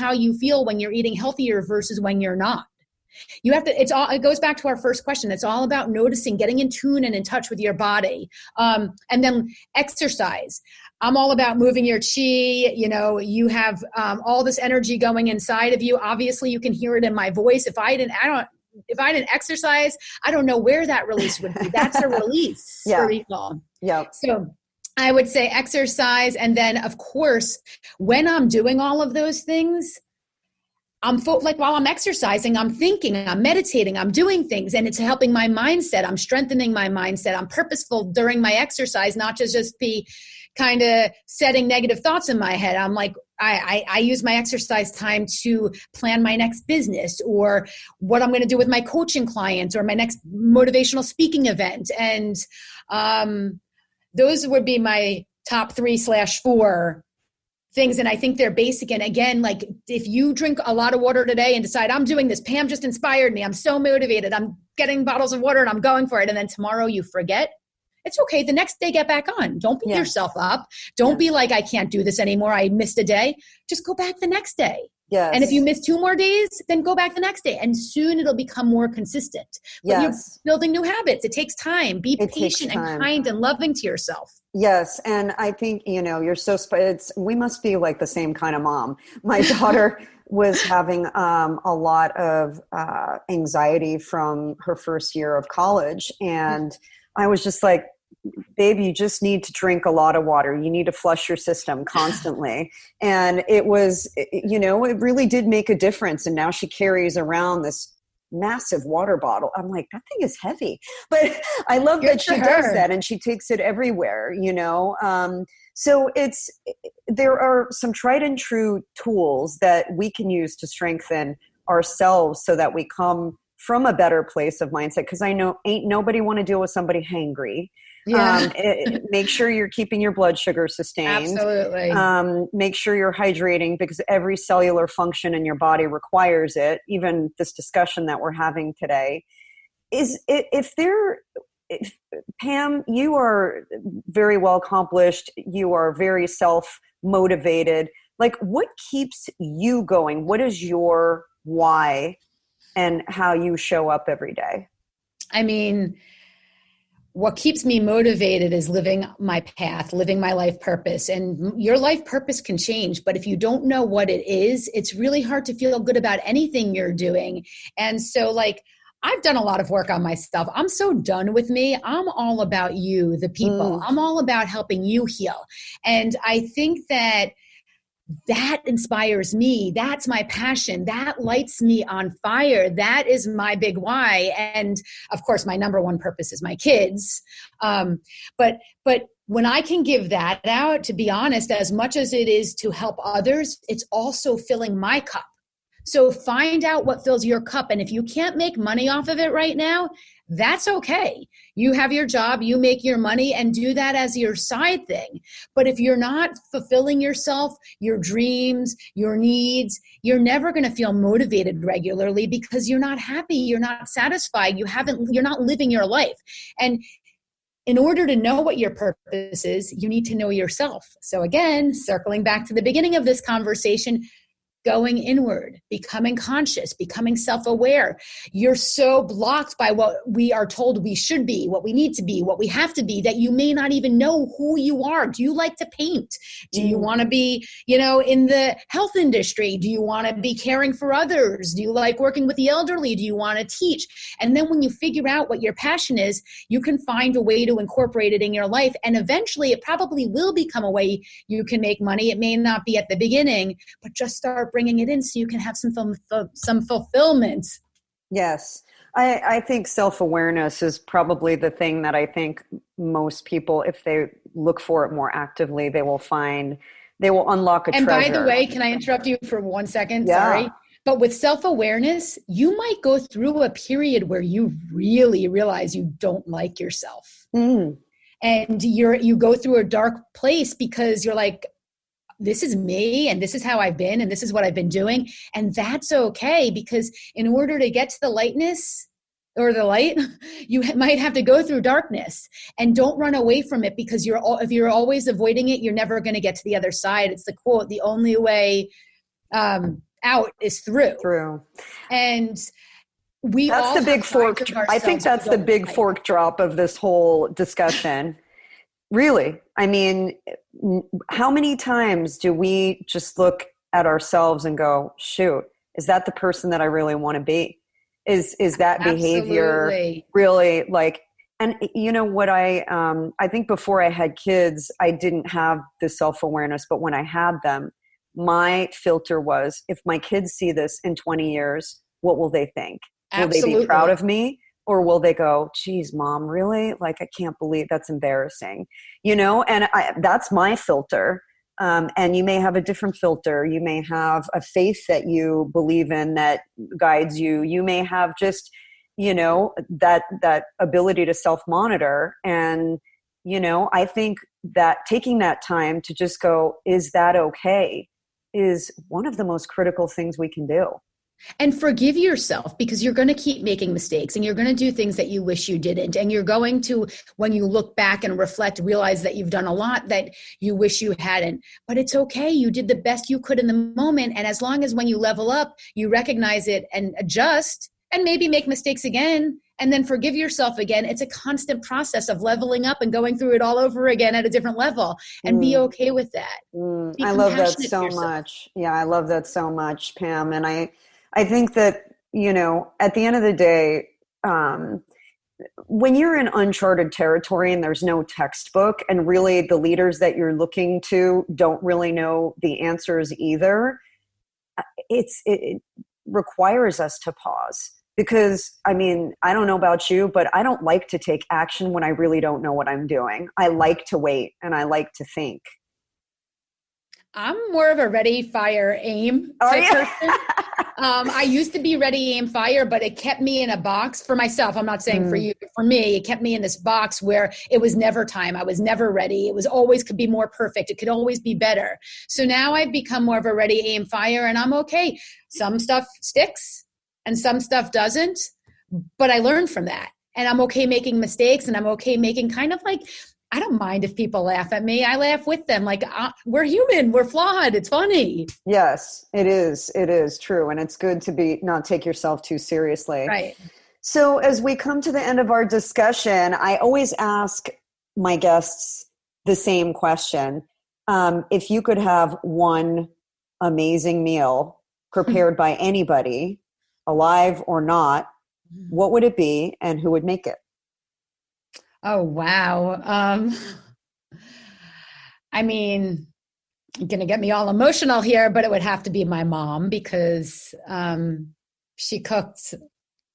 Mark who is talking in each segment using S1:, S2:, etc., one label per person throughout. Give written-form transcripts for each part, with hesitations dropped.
S1: how you feel when you're eating healthier versus when you're not. You have to, it goes back to our first question. It's all about noticing, getting in tune and in touch with your body. And then exercise. I'm all about moving your chi. You have all this energy going inside of you. Obviously you can hear it in my voice. If I didn't exercise, I don't know where that release would be. That's a release for people.
S2: Yeah.
S1: So I would say exercise. And then of course, when I'm doing all of those things, while I'm exercising, I'm thinking, I'm meditating, I'm doing things, and it's helping my mindset. I'm strengthening my mindset. I'm purposeful during my exercise, not just be kind of setting negative thoughts in my head. I'm like, I use my exercise time to plan my next business or what I'm going to do with my coaching clients or my next motivational speaking event. And those would be my top 3/4 things. And I think they're basic. And again, like if you drink a lot of water today and decide I'm doing this, Pam just inspired me, I'm so motivated, I'm getting bottles of water and I'm going for it. And then tomorrow you forget, it's okay. The next day, get back on. Don't beat yourself up. Don't be like, I can't do this anymore. I missed a day. Just go back the next day.
S2: Yes.
S1: And if you miss 2 more days, then go back the next day. And soon it'll become more consistent. But you're building new habits. It takes time. Be patient and kind and loving to yourself.
S2: Yes. And I think, you're so, we must be like the same kind of mom. My daughter was having a lot of anxiety from her first year of college. And I was just like, babe, you just need to drink a lot of water. You need to flush your system constantly. And it was, it really did make a difference. And now she carries around this massive water bottle. I'm like, that thing is heavy, but I love that she does that and she takes it everywhere, so there are some tried and true tools that we can use to strengthen ourselves so that we come from a better place of mindset. Cause I know ain't nobody want to deal with somebody hangry. Make sure you're keeping your blood sugar sustained.
S1: Absolutely.
S2: Make sure you're hydrating because every cellular function in your body requires it. Even this discussion that we're having today Pam, you are very well accomplished. You are very self-motivated. Like, what keeps you going? What is your why and how you show up every day?
S1: I mean, what keeps me motivated is living my path, living my life purpose. And your life purpose can change, but if you don't know what it is, it's really hard to feel good about anything you're doing. And so I've done a lot of work on myself. I'm so done with me. I'm all about you, the people. I'm all about helping you heal. And I think that inspires me. That's my passion. That lights me on fire. That is my big why. And of course, my number one purpose is my kids. But when I can give that out, to be honest, as much as it is to help others, it's also filling my cup. So find out what fills your cup. And if you can't make money off of it right now, that's okay. You have your job, you make your money, and do that as your side thing. But if you're not fulfilling yourself, your dreams, your needs, you're never going to feel motivated regularly because you're not happy, you're not satisfied, you're not living your life. And in order to know what your purpose is, you need to know yourself. So again, circling back to the beginning of this conversation, going inward, becoming conscious, becoming self-aware. You're so blocked by what we are told we should be, what we need to be, what we have to be, that you may not even know who you are. Do you like to paint? Do you want to be, in the health industry? Do you want to be caring for others? Do you like working with the elderly? Do you want to teach? And then when you figure out what your passion is, you can find a way to incorporate it in your life. And eventually it probably will become a way you can make money. It may not be at the beginning, but just start bringing it in so you can have some fulfillment.
S2: Yes. I think self-awareness is probably the thing that I think most people, if they look for it more actively, they will unlock a treasure.
S1: And by the way, can I interrupt you for 1 second?
S2: Yeah.
S1: Sorry. But with self-awareness, you might go through a period where you really realize you don't like yourself. And you go through a dark place because you're like, this is me and this is how I've been and this is what I've been doing. And that's okay, because in order to get to the lightness or the light, you might have to go through darkness. And don't run away from it, because if you're always avoiding it, you're never going to get to the other side. It's the quote, the only way out is through. And
S2: that's the big fork. I think that's the big fork drop of this whole discussion. Really. I mean, how many times do we just look at ourselves and go, shoot, is that the person that I really want to be? Is that behavior really like, and you know what, I think before I had kids, I didn't have this self-awareness, but when I had them, my filter was, if my kids see this in 20 years, what will they think? Will they be proud of me? Or will they go, geez, mom, really? Like, I can't believe that's embarrassing, you know? And that's my filter. And you may have a different filter. You may have a faith that you believe in that guides you. You may have just, you know, that ability to self-monitor. And, you know, I think that taking that time to just go, is that okay, is one of the most critical things we can do.
S1: And forgive yourself, because you're going to keep making mistakes and you're going to do things that you wish you didn't. And you're going to, when you look back and reflect, realize that you've done a lot that you wish you hadn't. But it's okay. You did the best you could in the moment. And as long as when you level up, you recognize it and adjust and maybe make mistakes again and then forgive yourself again. It's a constant process of leveling up and going through it all over again at a different level, and be okay with that.
S2: I love that so much. Yeah, I love that so much, Pam. And I think that, you know, at the end of the day, when you're in uncharted territory and there's no textbook, and really the leaders that you're looking to don't really know the answers either, it requires us to pause. Because, I mean, I don't know about you, but I don't like to take action when I really don't know what I'm doing. I like to wait and I like to think.
S1: I'm more of a ready, fire, aim type person. I used to be ready, aim, fire, but it kept me in a box for myself. I'm not saying for you, for me, it kept me in this box where it was never time. I was never ready. It was always could be more perfect. It could always be better. So now I've become more of a ready, aim, fire, and I'm okay. Some stuff sticks and some stuff doesn't, but I learned from that. And I'm okay making mistakes, and I'm okay making kind of like, I don't mind if people laugh at me. I laugh with them. Like, we're human. We're flawed. It's funny.
S2: Yes, it is. It is true. And it's good to not take yourself too seriously.
S1: Right.
S2: So as we come to the end of our discussion, I always ask my guests the same question. If you could have one amazing meal prepared by anybody, alive or not, what would it be and who would make it?
S1: Oh, wow. I mean, you're going to get me all emotional here, but it would have to be my mom, because she cooked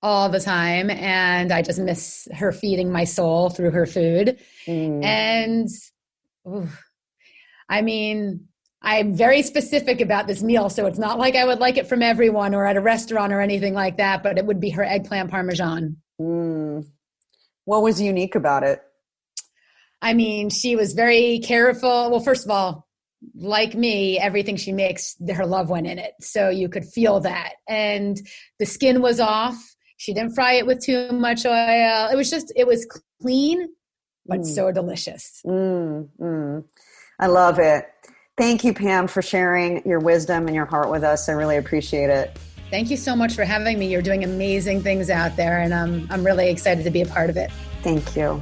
S1: all the time and I just miss her feeding my soul through her food. And I mean, I'm very specific about this meal, so it's not like I would like it from everyone or at a restaurant or anything like that, but it would be her eggplant parmesan.
S2: What was unique about it?
S1: I mean, she was very careful. Well, first of all, like me, everything she makes, her love went in it. So you could feel that. And the skin was off. She didn't fry it with too much oil. It was clean, but so delicious.
S2: I love it. Thank you, Pam, for sharing your wisdom and your heart with us. I really appreciate it.
S1: Thank you so much for having me. You're doing amazing things out there, and I'm really excited to be a part of it.
S2: Thank you.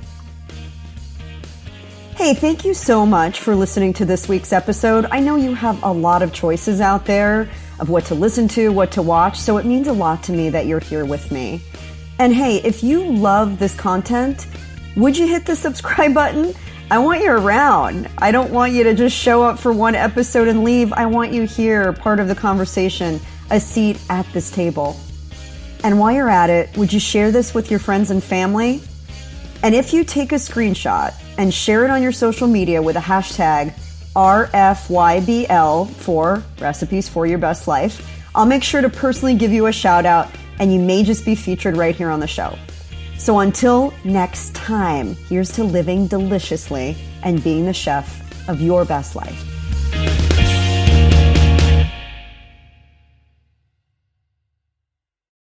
S2: Hey, thank you so much for listening to this week's episode. I know you have a lot of choices out there of what to listen to, what to watch, so it means a lot to me that you're here with me. And hey, if you love this content, would you hit the subscribe button? I want you around. I don't want you to just show up for one episode and leave. I want you here, part of the conversation, a seat at this table. And while you're at it, would you share this with your friends and family? And if you take a screenshot and share it on your social media with a hashtag RFYBL for Recipes for Your Best Life, I'll make sure to personally give you a shout out, and you may just be featured right here on the show. So until next time, here's to living deliciously and being the chef of your best life.